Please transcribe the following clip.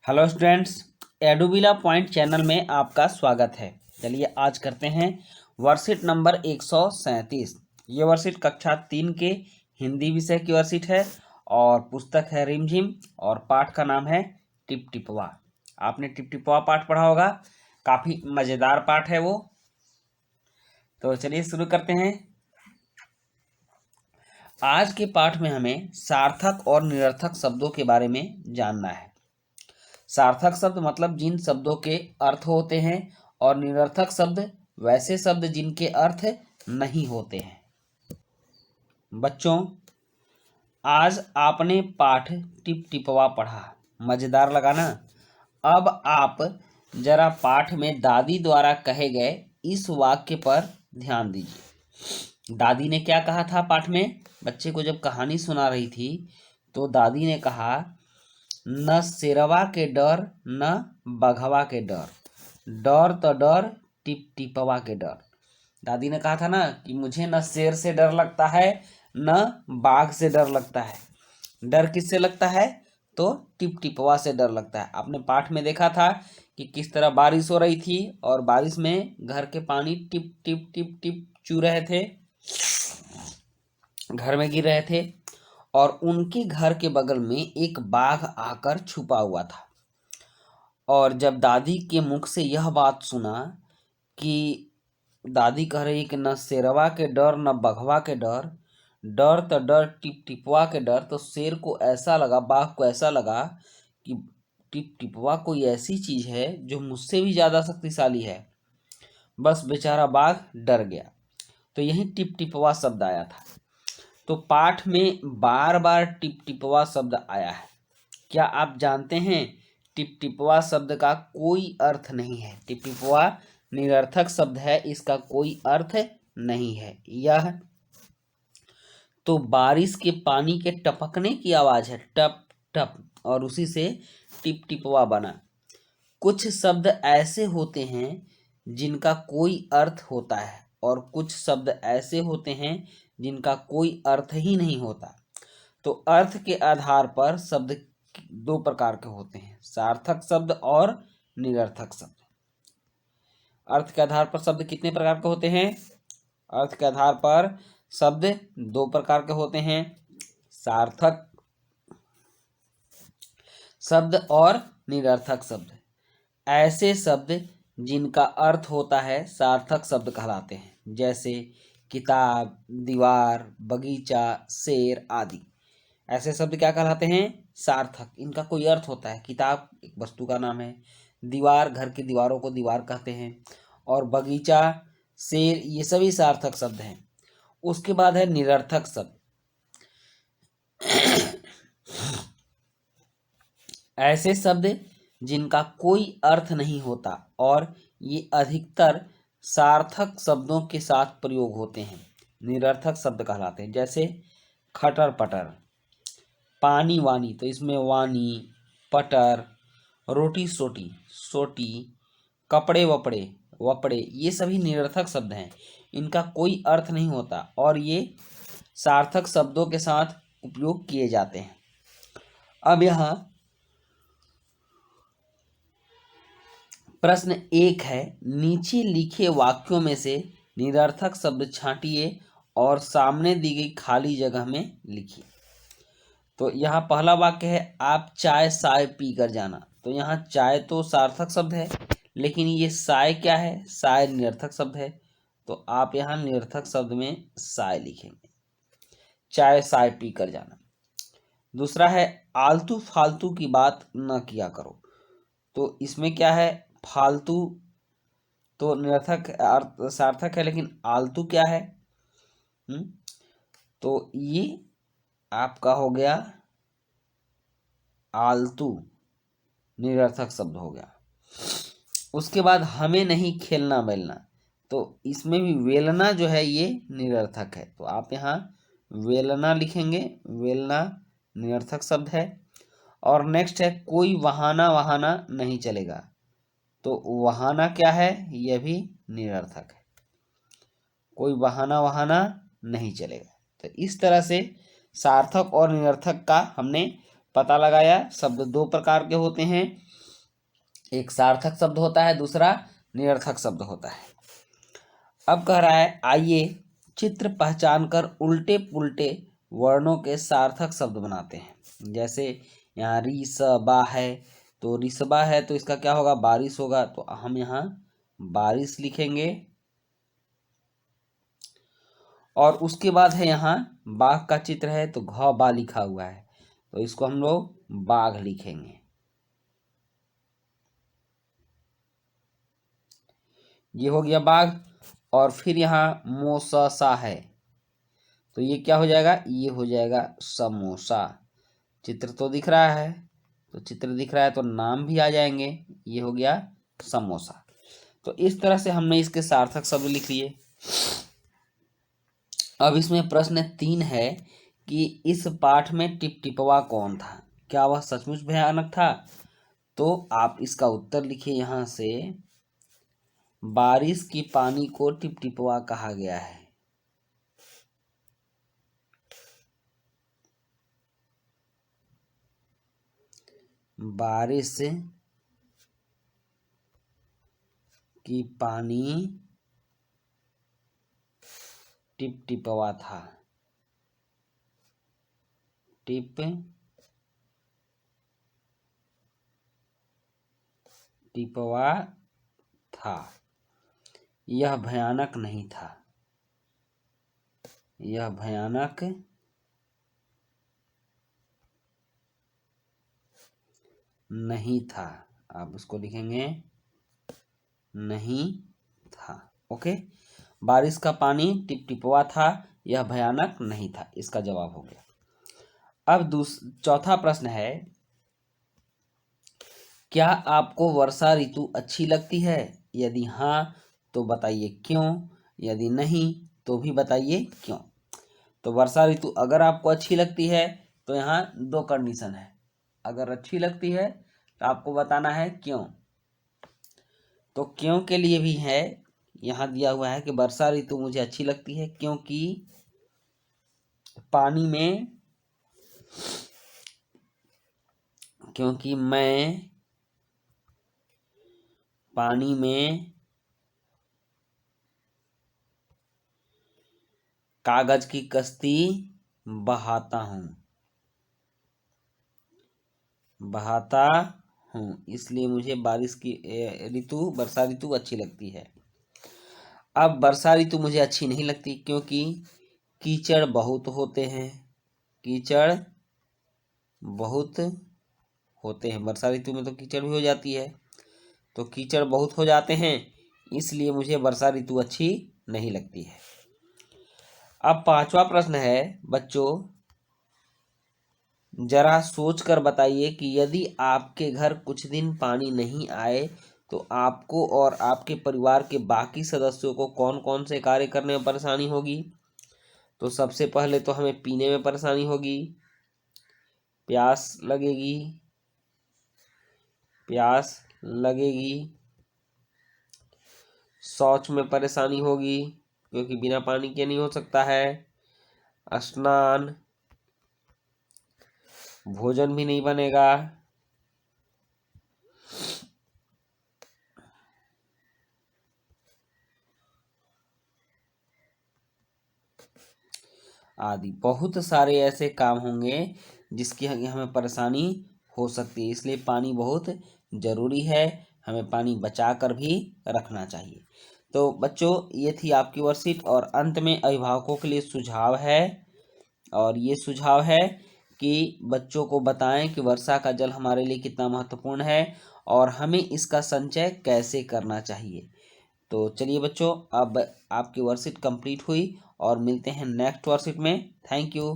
Hello students, एडुबिला point channel में आपका स्वागत है। चलिए आज करते हैं वर्कशीट नंबर 137। ये वर्कशीट कक्षा 3 के हिंदी विषय की वर्कशीट है और पुस्तक है रिमझिम और पाठ का नाम है टिप टिपवा। आपने टिप टिपवा पाठ पढ़ा होगा, काफ़ी मज़ेदार पाठ है वो। तो चलिए शुरू करते हैं। आज के पाठ में हमें सार्थक और निरर्थक शब्दों के बारे में जानना है। सार्थक शब्द मतलब जिन शब्दों के अर्थ होते हैं और निरर्थक शब्द वैसे शब्द जिनके अर्थ नहीं होते हैं। बच्चों, आज आपने पाठ टिप टिपवा पढ़ा, मज़ेदार लगा ना। अब आप जरा पाठ में दादी द्वारा कहे गए इस वाक्य पर ध्यान दीजिए। दादी ने क्या कहा था पाठ में? बच्चे को जब कहानी सुना रही थी तो दादी ने कहा, न शेरवा के डर न बघवा के डर, डर तो डर टिप टिपवा के डर। दादी ने कहा था ना कि मुझे न शेर से डर लगता है न बाघ से डर लगता है। डर किससे लगता है? तो टिप टिपवा से डर लगता है। आपने पाठ में देखा था कि किस तरह बारिश हो रही थी और बारिश में घर के पानी टिप टिप टिप टिप चू रहे थे, घर में गिर रहे थे और उनके घर के बगल में एक बाघ आकर छुपा हुआ था। और जब दादी के मुख से यह बात सुना कि दादी कह रही कि न शेरवा के डर न बघवा के डर, डर तो डर टिप टिपवा के डर, तो शेर को ऐसा लगा, बाघ को ऐसा लगा कि टिप टिपवा कोई ऐसी चीज़ है जो मुझसे भी ज़्यादा शक्तिशाली है। बस बेचारा बाघ डर गया। तो यही टिप टिपवा शब्द आया था। तो पाठ में बार बार टिप टिपवा शब्द आया है। क्या आप जानते हैं टिप टिपवा शब्द का कोई अर्थ नहीं है। टिप टिपवा निरर्थक शब्द है, इसका कोई अर्थ नहीं है। यह तो बारिश के पानी के टपकने की आवाज़ है, टप टप, और उसी से टिप टिपवा बना। कुछ शब्द ऐसे होते हैं जिनका कोई अर्थ होता है और कुछ शब्द ऐसे होते हैं जिनका कोई अर्थ ही नहीं होता। तो अर्थ के आधार पर शब्द दो प्रकार के होते हैं, सार्थक शब्द और निरर्थक शब्द। अर्थ के आधार पर शब्द कितने प्रकार के होते हैं? अर्थ के आधार पर शब्द दो प्रकार के होते हैं, सार्थक शब्द और निरर्थक शब्द। ऐसे शब्द जिनका अर्थ होता है सार्थक शब्द कहलाते हैं, जैसे किताब, दीवार, बगीचा, शेर आदि। ऐसे शब्द क्या कहलाते हैं? सार्थक। इनका कोई अर्थ होता है। किताब एक वस्तु का नाम है, दीवार घर की दीवारों को दीवार कहते हैं, और बगीचा, शेर, ये सभी सार्थक शब्द हैं। उसके बाद है निरर्थक शब्द। ऐसे शब्द जिनका कोई अर्थ नहीं होता और ये अधिकतर सार्थक शब्दों के साथ प्रयोग होते हैं, निरर्थक शब्द कहलाते हैं। जैसे खटर पटर, पानी वानी, तो इसमें वानी, पटर, रोटी सोटी, सोटी, कपड़े वपड़े, वपड़े, ये सभी निरर्थक शब्द हैं। इनका कोई अर्थ नहीं होता और ये सार्थक शब्दों के साथ उपयोग किए जाते हैं। अब यहाँ प्रश्न 1 है, नीचे लिखे वाक्यों में से निरर्थक शब्द छांटिए और सामने दी गई खाली जगह में लिखिए। तो यहाँ पहला वाक्य है, आप चाय साय पी कर जाना। तो यहाँ चाय तो सार्थक शब्द है, लेकिन ये साय क्या है? साय निरर्थक शब्द है। तो आप यहाँ निरर्थक शब्द में साय लिखेंगे, चाय साय पी कर जाना। दूसरा है, आलतू फालतू की बात न किया करो। तो इसमें क्या है? फालतू तो निरर्थक सार्थक है, लेकिन आलतू क्या है? तो ये आपका हो गया आलतू, निरर्थक शब्द हो गया। उसके बाद हमें नहीं खेलना बेलना, तो इसमें भी वेलना जो है ये निरर्थक है। तो आप यहाँ वेलना लिखेंगे, वेलना निरर्थक शब्द है। और नेक्स्ट है, कोई वहाना वहाना नहीं चलेगा। तो वहाना क्या है? यह भी निरर्थक है, कोई वहाना वहाना नहीं चलेगा। तो इस तरह से सार्थक और निरर्थक का हमने पता लगाया। शब्द दो प्रकार के होते हैं, एक सार्थक शब्द होता है, दूसरा निरर्थक शब्द होता है। अब कह रहा है आइए चित्र पहचान कर उल्टे पुल्टे वर्णों के सार्थक शब्द बनाते हैं। जैसे यहाँ रिसबा है, तो रिसबा है तो इसका क्या होगा, बारिश होगा, तो हम यहाँ बारिश लिखेंगे। और उसके बाद है यहाँ बाघ का चित्र है, तो घ बा लिखा हुआ है, तो इसको हम लोग बाघ लिखेंगे। ये हो गया बाघ। और फिर यहाँ मोससा है, तो ये क्या हो जाएगा, ये हो जाएगा समोसा। चित्र तो दिख रहा है, तो चित्र दिख रहा है तो नाम भी आ जाएंगे, ये हो गया समोसा। तो इस तरह से हमने इसके सार्थक शब्द लिख लिए। अब इसमें प्रश्न 3 है कि इस पाठ में टिपटिपवा कौन था, क्या वह सचमुच भयानक था? तो आप इसका उत्तर लिखिए यहाँ से, बारिश की पानी को टिपटिपवा कहा गया है। बारिश की पानी टिपटिपवा था, टिप टिपवा था, यह भयानक नहीं था, यह भयानक नहीं था। आप इसको लिखेंगे नहीं था। ओके, बारिश का पानी टिपटिपवा था, यह भयानक नहीं था, इसका जवाब हो गया। अब चौथा प्रश्न है, क्या आपको वर्षा ऋतु अच्छी लगती है? यदि हाँ तो बताइए क्यों, यदि नहीं तो भी बताइए क्यों। तो वर्षा ऋतु अगर आपको अच्छी लगती है तो यहाँ 2 कंडीशन है। अगर अच्छी लगती है तो आपको बताना है क्यों। तो क्यों के लिए भी है, यहाँ दिया हुआ है कि वर्षा ऋतु मुझे अच्छी लगती है क्योंकि पानी में, क्योंकि मैं पानी में कागज की कश्ती बहाता हूँ, इसलिए मुझे बारिश की ऋतु, वर्षा ऋतु अच्छी लगती है। अब वर्षा ऋतु मुझे अच्छी नहीं लगती क्योंकि कीचड़ बहुत होते हैं, कीचड़ बहुत होते हैं, वर्षा ऋतु में तो कीचड़ भी हो जाती है, तो कीचड़ बहुत हो जाते हैं, इसलिए मुझे वर्षा ऋतु अच्छी नहीं लगती है। अब 5वां प्रश्न है बच्चों, जरा सोच कर बताइए कि यदि आपके घर कुछ दिन पानी नहीं आए तो आपको और आपके परिवार के बाकी सदस्यों को कौन कौन से कार्य करने में परेशानी होगी। तो सबसे पहले तो हमें पीने में परेशानी होगी, प्यास लगेगी, शौच में परेशानी होगी क्योंकि बिना पानी के नहीं हो सकता है, स्नान, भोजन भी नहीं बनेगा, आदि बहुत सारे ऐसे काम होंगे जिसकी हमें परेशानी हो सकती है। इसलिए पानी बहुत ज़रूरी है, हमें पानी बचा कर भी रखना चाहिए। तो बच्चों ये थी आपकी वर्कशीट, और अंत में अभिभावकों के लिए सुझाव है, और ये सुझाव है कि बच्चों को बताएं कि वर्षा का जल हमारे लिए कितना महत्वपूर्ण है और हमें इसका संचय कैसे करना चाहिए। तो चलिए बच्चों, अब आपकी वर्कशीट कंप्लीट हुई और मिलते हैं नेक्स्ट वर्कशीट में। Thank you.